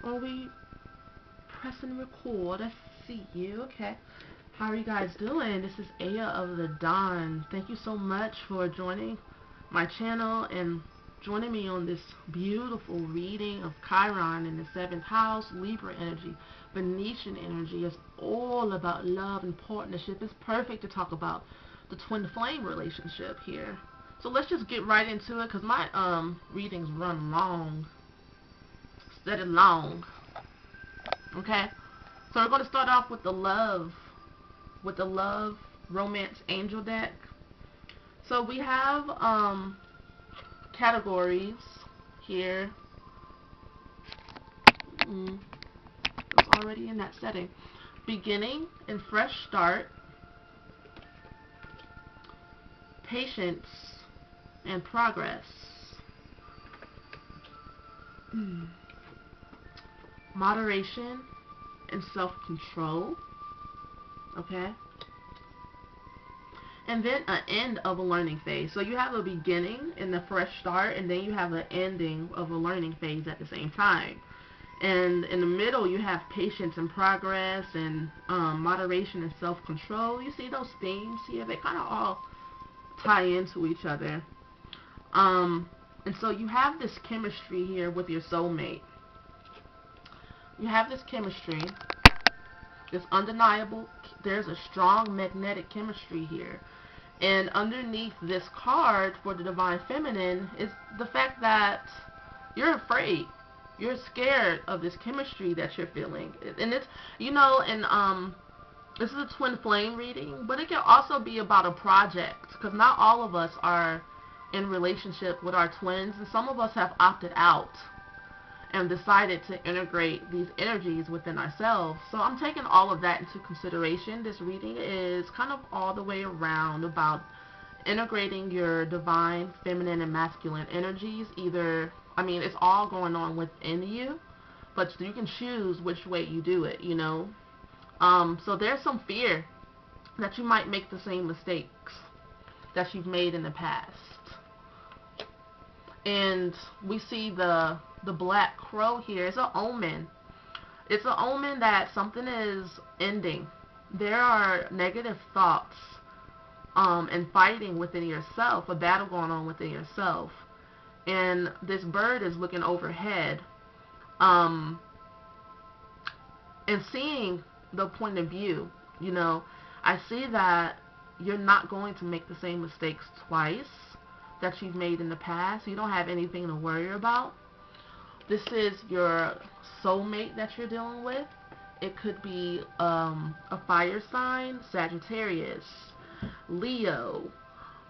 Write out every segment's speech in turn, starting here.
Are we pressing record? I see you. Okay. How are you guys doing? This is Aya of the Dawn. Thank you so much for joining my channel and joining me on this beautiful reading of Chiron in the 7th house, Libra energy, Venetian energy. It's all about love and partnership. It's perfect to talk about the twin flame relationship here. So let's just get right into it because my readings run long. Steady long. Okay? So we're going to start off with the love romance angel deck. So we have categories here. It's already in that setting. Beginning and fresh start, patience and progress, moderation and self-control, okay? And then an end of a learning phase. So you have a beginning and a fresh start, and then you have an ending of a learning phase at the same time. And in the middle, you have patience and progress and moderation and self-control. You see those themes here? They kind of all tie into each other. And so you have this chemistry here with your soulmate. You have this chemistry. It's undeniable. There's a strong magnetic chemistry here. And underneath this card for the Divine Feminine is the fact that you're afraid. You're scared of this chemistry that you're feeling. And it's, you know, and this is a twin flame reading, but it can also be about a project, because not all of us are in relationship with our twins, and some of us have opted out and decided to integrate these energies within ourselves. So I'm taking all of that into consideration. This reading is kind of all the way around about integrating your divine feminine and masculine energies. It's all going on within you, but you can choose which way you do it, you know. So there's some fear that you might make the same mistakes that you've made in the past. And we see the black crow here. It's an omen. It's an omen that something is ending. There are negative thoughts and fighting within yourself, a battle going on within yourself. And this bird is looking overhead and seeing the point of view. You know, I see that you're not going to make the same mistakes twice that you've made in the past. You don't have anything to worry about. This is your soulmate that you're dealing with. It could be a fire sign, Sagittarius, Leo.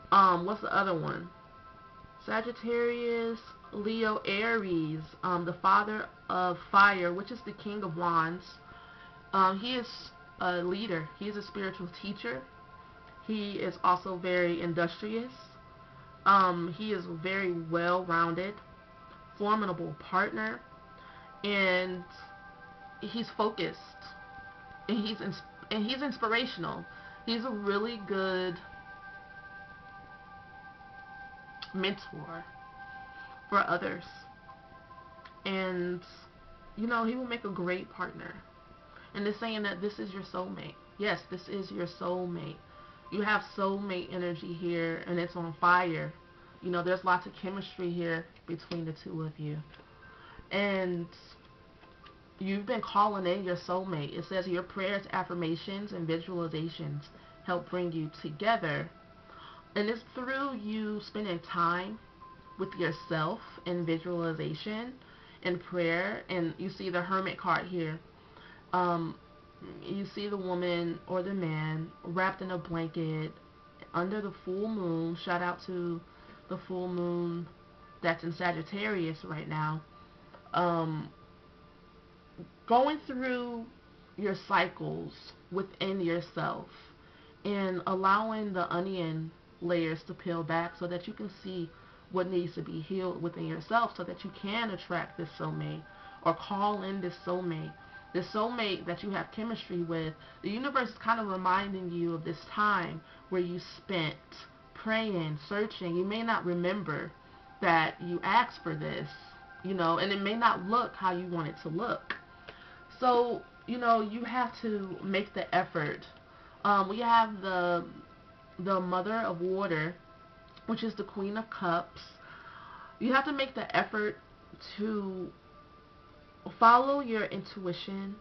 What's the other one? Sagittarius, Leo, Aries, the father of fire, which is the King of Wands. He is a leader. He is a spiritual teacher. He is also very industrious. He is very well-rounded, formidable partner, and he's focused, and he's inspirational. He's a really good mentor for others, and you know, he will make a great partner. And it's saying that this is your soulmate. Yes, this is your soulmate. You have soulmate energy here, and it's on fire. You know, there's lots of chemistry here between the two of you. And you've been calling in your soulmate. It says your prayers, affirmations, and visualizations help bring you together. And it's through you spending time with yourself in visualization and prayer. And you see the Hermit card here. You see the woman or the man wrapped in a blanket under the full moon. Shout out to the full moon that's in Sagittarius right now. Going through your cycles within yourself and allowing the onion layers to peel back so that you can see what needs to be healed within yourself, so that you can attract this soulmate or call in this soulmate. The soulmate that you have chemistry with. The universe is kind of reminding you of this time where you spent praying, searching. You may not remember that you asked for this, and it may not look how you want it to look. So, you have to make the effort. We have the Mother of Water, which is the Queen of Cups. You have to make the effort to follow your intuition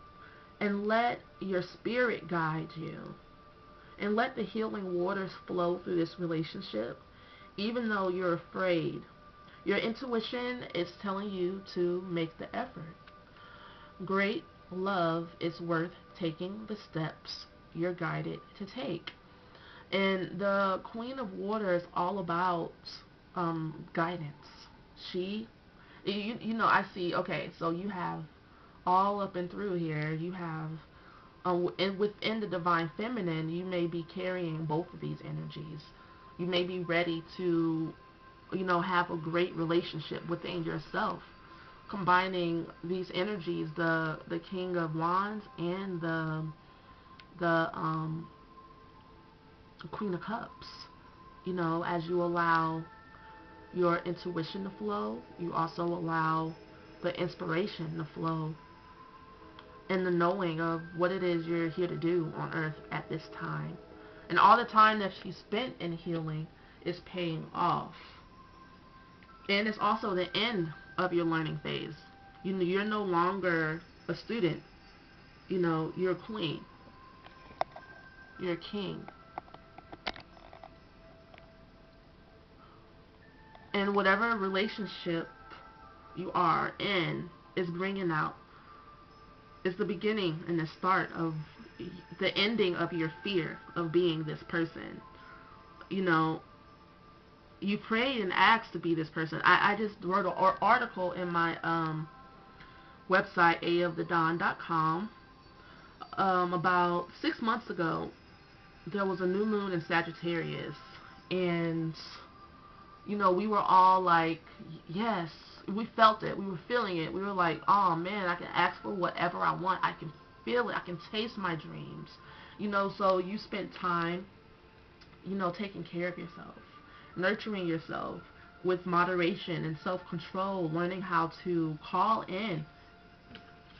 and let your spirit guide you. And let the healing waters flow through this relationship, even though you're afraid. Your intuition is telling you to make the effort. Great love is worth taking the steps you're guided to take. And the Queen of Water is all about guidance. I see, okay, so you have all up and through here, you have, and within the Divine Feminine, you may be carrying both of these energies. You may be ready to, have a great relationship within yourself, combining these energies, the King of Wands and the Queen of Cups. As you allow your intuition to flow, you also allow the inspiration to flow, and the knowing of what it is you're here to do on earth at this time. And all the time that she spent in healing is paying off. And it's also the end of your learning phase. You're no longer a student. You're a queen. You're a king. And whatever relationship you are in is bringing out, is the beginning and the start of the ending of your fear of being this person. You prayed and asked to be this person. I just wrote an article in my website, aofthedawn.com. About 6 months ago, there was a new moon in Sagittarius, and we were all like, yes, we felt it, we were feeling it, we were like, oh man, I can ask for whatever I want, I can feel it, I can taste my dreams, so you spent time, taking care of yourself, nurturing yourself with moderation and self-control, learning how to call in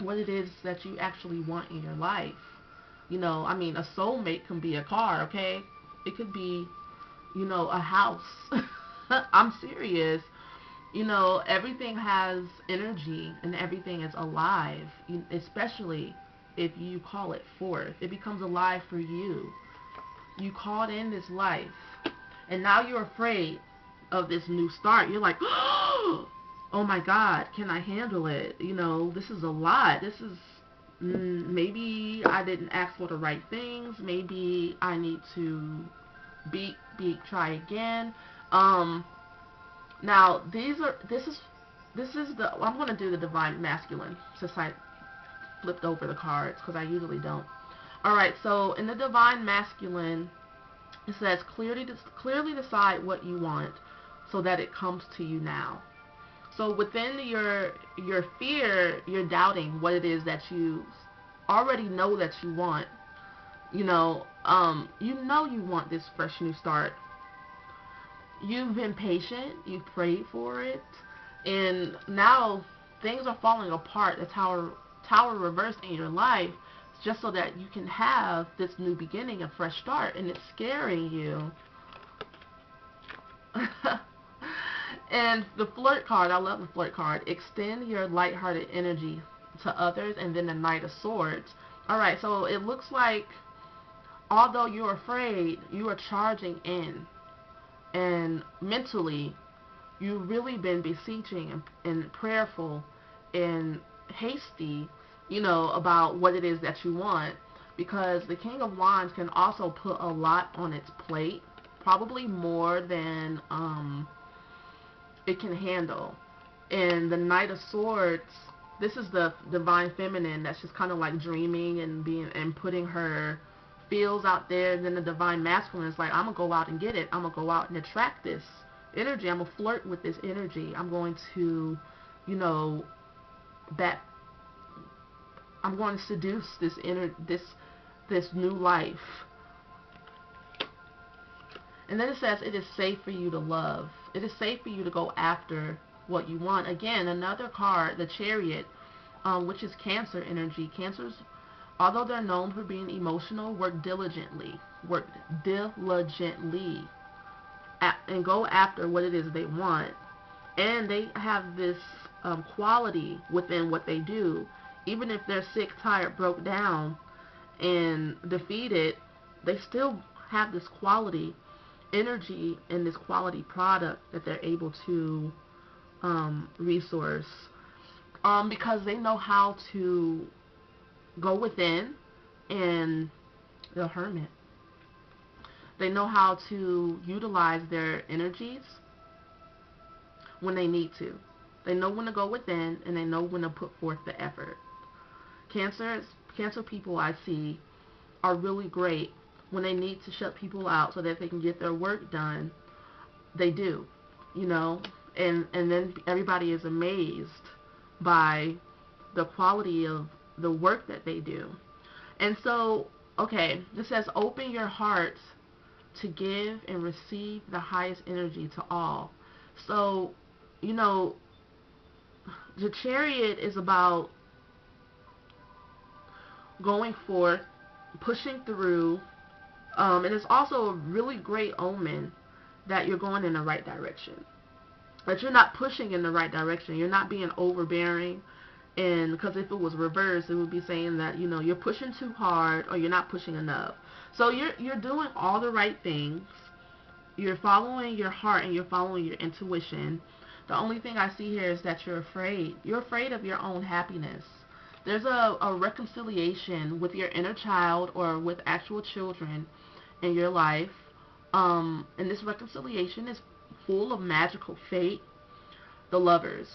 what it is that you actually want in your life. A soulmate can be a car, okay? It could be, a house. I'm serious. Everything has energy and everything is alive, especially if you call it forth. It becomes alive for you. You called in this life, and now you're afraid of this new start. You're like, oh my God, can I handle it? This is a lot. This is, maybe I didn't ask for the right things. Maybe I need to try again. Now this is the, I'm going to do the Divine Masculine since I flipped over the cards, because I usually don't. Alright, so in the Divine Masculine, it says, clearly decide what you want so that it comes to you now. So within your fear, you're doubting what it is that you already know that you want. You want this fresh new start. You've been patient, you've prayed for it, and now things are falling apart. The tower reversed in your life, just so that you can have this new beginning, a fresh start, and it's scaring you. And the Flirt card, I love the Flirt card. Extend your lighthearted energy to others, and then the Knight of Swords. Alright, so it looks like, although you're afraid, you are charging in. And mentally, you've really been beseeching and prayerful and hasty, about what it is that you want. Because the King of Wands can also put a lot on its plate, probably more than it can handle. And the Knight of Swords, this is the Divine Feminine that's just kind of like dreaming and putting her feels out there. And then the Divine Masculine is like, I'm going to go out and get it. I'm going to go out and attract this energy. I'm going to flirt with this energy. I'm going to, I'm going to seduce this new life. And then it says, it is safe for you to love. It is safe for you to go after what you want. Again, another card, the Chariot, which is Cancer energy. Cancers, although they're known for being emotional, work diligently and go after what it is they want. And they have this quality within what they do. Even if they're sick, tired, broke down, and defeated, they still have this quality energy and this quality product that they're able to resource, because they know how to go within. And the Hermit, they know how to utilize their energies when they need to. They know when to go within, and they know when to put forth the effort. Cancer people I see are really great when they need to shut people out so that they can get their work done. They do, and then everybody is amazed by the quality of the work that they do. And so, okay, this says, open your heart to give and receive the highest energy to all. So, the Chariot is about going forth, pushing through, and it's also a really great omen that you're going in the right direction. But you're not pushing in the right direction. You're not being overbearing. And because if it was reversed, it would be saying that, you're pushing too hard or you're not pushing enough. So you're doing all the right things. You're following your heart and you're following your intuition. The only thing I see here is that you're afraid. You're afraid of your own happiness. There's a reconciliation with your inner child or with actual children in your life. And this reconciliation is full of magical fate. The Lovers.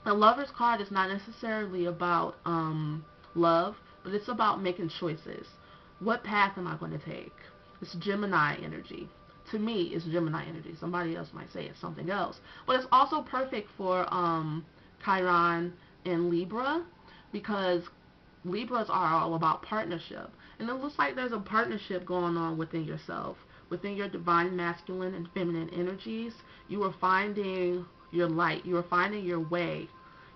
The Lover's card is not necessarily about love, but it's about making choices. What path am I going to take? It's Gemini energy. To me, it's Gemini energy. Somebody else might say it's something else. But it's also perfect for Chiron and Libra, because Libras are all about partnership. And it looks like there's a partnership going on within yourself. Within your divine masculine and feminine energies, you are finding your light. You are finding your way.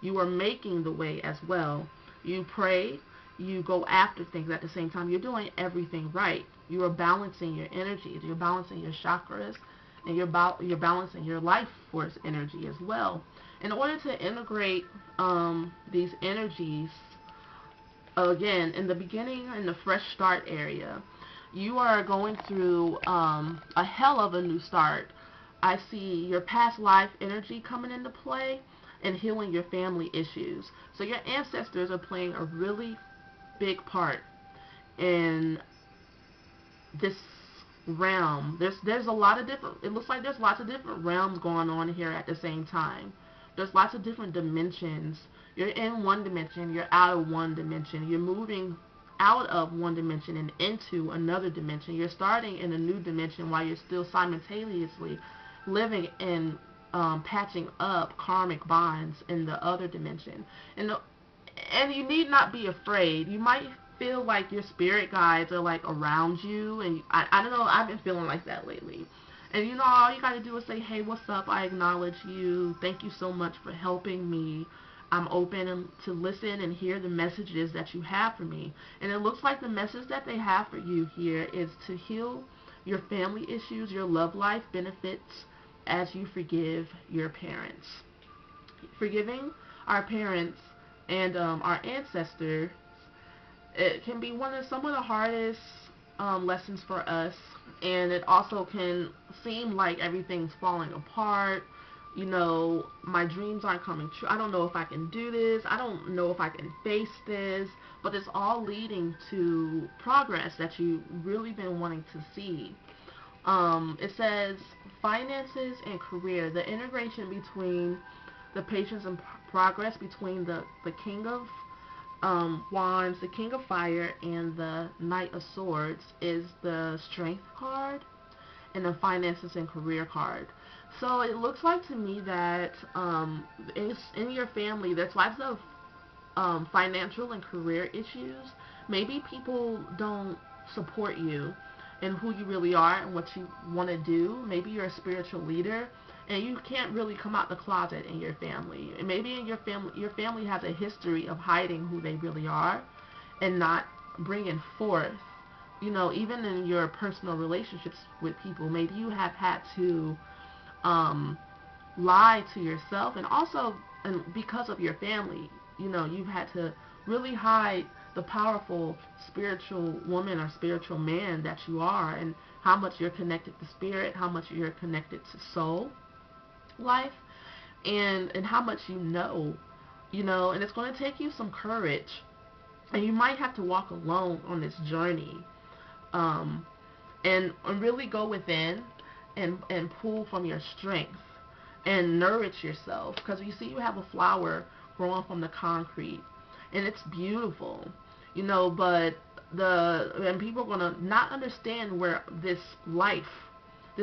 You are making the way as well. You pray. You go after things at the same time. You're doing everything right. You are balancing your energies. You're balancing your chakras. And you're balancing your life force energy as well. In order to integrate these energies, again, in the beginning, in the fresh start area, you are going through a hell of a new start. I see your past life energy coming into play and healing your family issues. So your ancestors are playing a really big part in this realm. There's a lot of different, it looks like there's lots of different realms going on here at the same time. There's lots of different dimensions. You're in one dimension, you're out of one dimension. You're moving out of one dimension and into another dimension. You're starting in a new dimension while you're still simultaneously living in patching up karmic bonds in the other dimension. And you need not be afraid. You might feel like your spirit guides are like around you, and I don't know, I've been feeling like that lately. And all you gotta do is say, hey, what's up? I acknowledge you. Thank you so much for helping me. I'm open to listen and hear the messages that you have for me. And it looks like the message that they have for you here is to heal your family issues, your love life benefits as you forgive your parents. Forgiving our parents and our ancestors, it can be some of the hardest lessons for us, and it also can seem like everything's falling apart. My dreams aren't coming true. I don't know if I can do this. I don't know if I can face this. But it's all leading to progress that you've really been wanting to see. It says finances and career. The integration between the patience and progress between the King of Wands, the King of Fire, and the Knight of Swords is the Strength card and the finances and career card. So it looks like to me that in your family there's lots of financial and career issues. Maybe people don't support you in who you really are and what you want to do. Maybe you're a spiritual leader and you can't really come out the closet in your family. And maybe in your family has a history of hiding who they really are and not bringing forth. Even in your personal relationships with people, maybe you have had to lie to yourself, and also, and because of your family, you've had to really hide the powerful spiritual woman or spiritual man that you are, and how much you're connected to spirit, how much you're connected to soul life, and how much and it's going to take you some courage, and you might have to walk alone on this journey, and really go within and pull from your strength and nourish yourself, because you see you have a flower growing from the concrete, and it's beautiful, but and people are going to not understand where this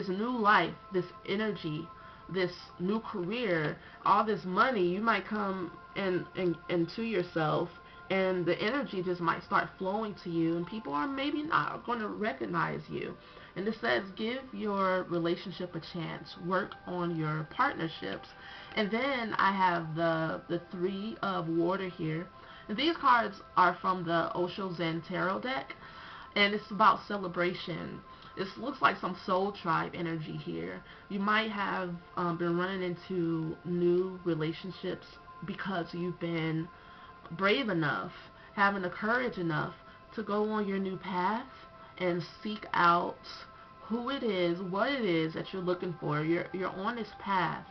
new life, this energy, this new career, all this money, you might come into yourself, and the energy just might start flowing to you, and people are maybe not going to recognize you. And it says, give your relationship a chance, work on your partnerships. And then I have the Three of Water here. And these cards are from the Osho Zen Tarot deck, and it's about celebration. This looks like some soul tribe energy here. You might have been running into new relationships because you've been brave enough, having the courage enough to go on your new path and seek out who it is, what it is that you're looking for. You're on this path,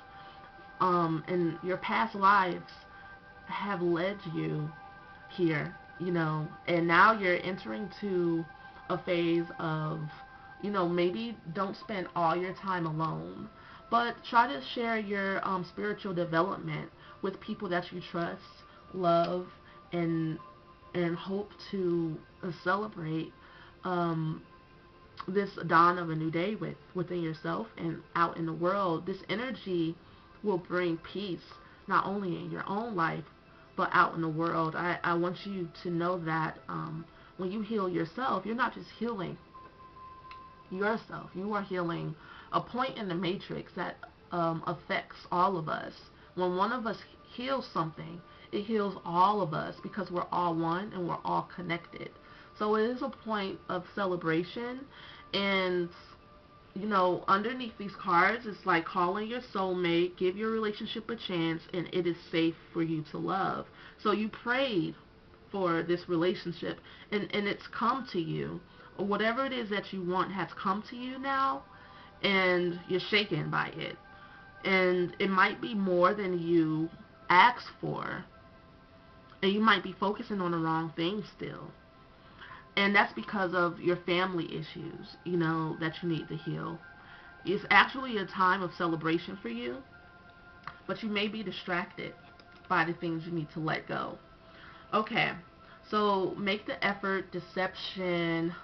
and your past lives have led you here, and now you're entering to a phase of, maybe don't spend all your time alone, but try to share your spiritual development with people that you trust, love, and hope to celebrate this dawn of a new day within yourself and out in the world. This energy will bring peace, not only in your own life, but out in the world. I want you to know that when you heal yourself, you're not just healing yourself. You are healing a point in the matrix that affects all of us. When one of us heals something, it heals all of us, because we're all one and we're all connected. So it is a point of celebration, and underneath these cards, it's like calling your soulmate, give your relationship a chance, and it is safe for you to love. So you prayed for this relationship, and it's come to you. Whatever it is that you want has come to you now, and you're shaken by it. And it might be more than you asked for, and you might be focusing on the wrong things still. And that's because of your family issues, that you need to heal. It's actually a time of celebration for you, but you may be distracted by the things you need to let go. Okay, so make the effort, deception,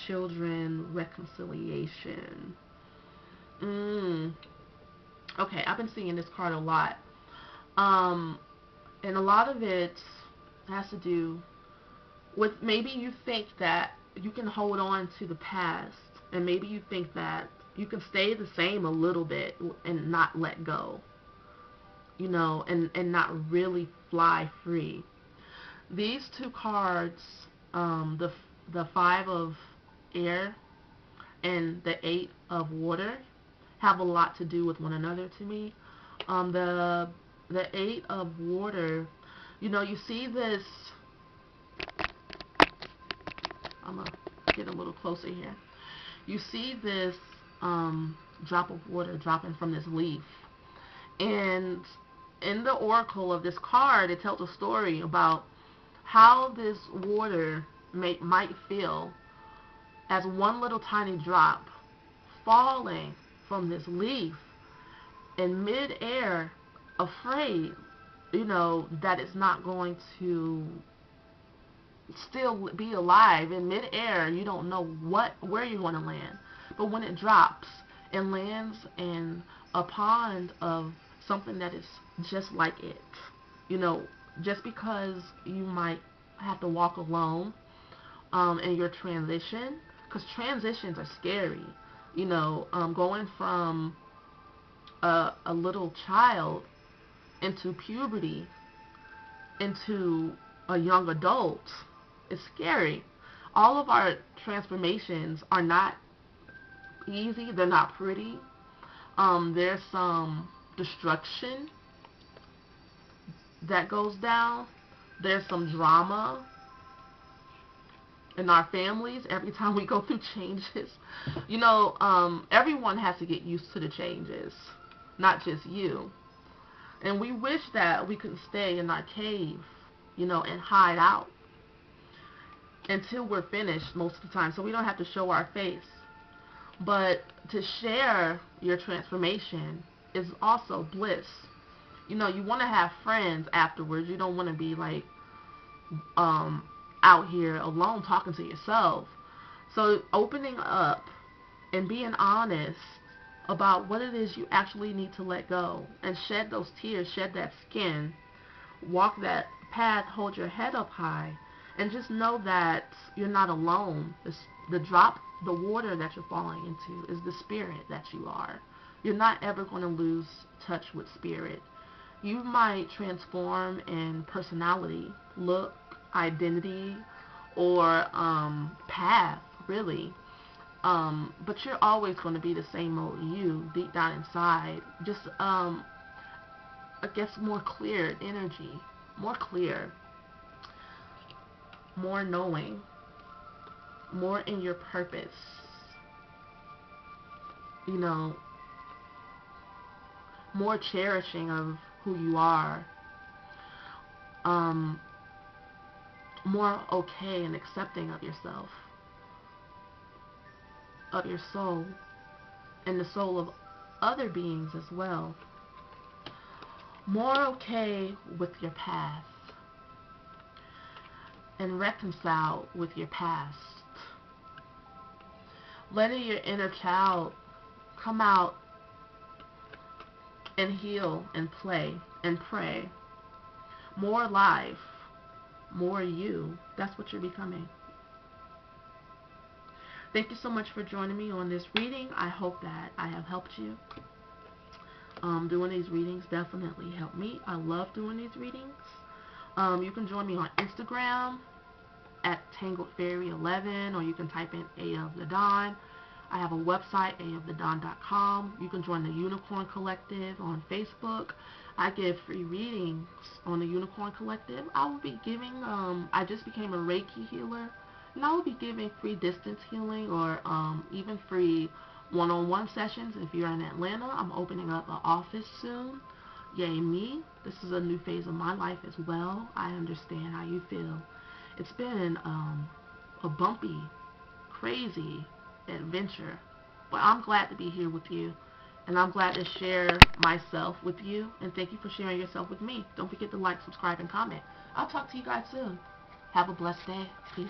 children, reconciliation. Okay, I've been seeing this card a lot. And a lot of it has to do with, maybe you think that you can hold on to the past, and maybe you think that you can stay the same a little bit and not let go, and not really fly free. These two cards, the Five of Air and the Eight of Water, have a lot to do with one another to me. The Eight of Water, you see this. I'm going to get a little closer here. You see this drop of water dropping from this leaf. And in the oracle of this card, it tells a story about how this water might feel as one little tiny drop falling from this leaf in mid-air, afraid, that it's not going to still be alive in mid-air. You don't know where you're going to land. But when it drops, it lands in a pond of something that is just like it. Just because you might have to walk alone in your transition, because transitions are scary. Going from a little child into puberty, into a young adult, is scary. All of our transformations are not easy. They're not pretty. There's some destruction that goes down. There's some drama in our families every time we go through changes. You know, everyone has to get used to the changes, not just you. And we wish that we could stay in our cave, you know, and hide out until we're finished most of the time, so we don't have to show our face. But to share your transformation is also bliss. You know, you want to have friends afterwards. You don't want to be like out here alone talking to yourself. So opening up and being honest about what it is you actually need to let go, and shed those tears, shed that skin, walk that path, hold your head up high, and just know that you're not alone. The water that you're falling into is the spirit that you are. You're not ever going to lose touch with spirit. You might transform in personality, look, identity, or path, really. But you're always going to be the same old you deep down inside. Just, I guess, more clear energy, more clear, more knowing, more in your purpose. You know, more cherishing of who you are. More okay and accepting of yourself, of your soul, and the soul of other beings as well. More okay with your past, and reconcile with your past. Letting your inner child come out and heal and play and pray. More life, more you. That's what you're becoming. Thank you so much for joining me on this reading. I hope that I have helped you. Doing these readings definitely helped me. I love doing these readings. You can join me on Instagram at TangledFairy11, or you can type in A of the Dawn. I have a website, aofthedawn.com. You can join the Unicorn Collective on Facebook. I give free readings on the Unicorn Collective. I will be giving, I just became a Reiki healer, and I will be giving free distance healing, or even free one-on-one sessions. If you're in Atlanta, I'm opening up an office soon. Yay me. This is a new phase of my life as well. I understand how you feel. It's been a bumpy, crazy adventure, but I'm glad to be here with you, and I'm glad to share myself with you, and thank you for sharing yourself with me. Don't forget to like, subscribe, and comment. I'll talk to you guys soon. Have a blessed day. Peace.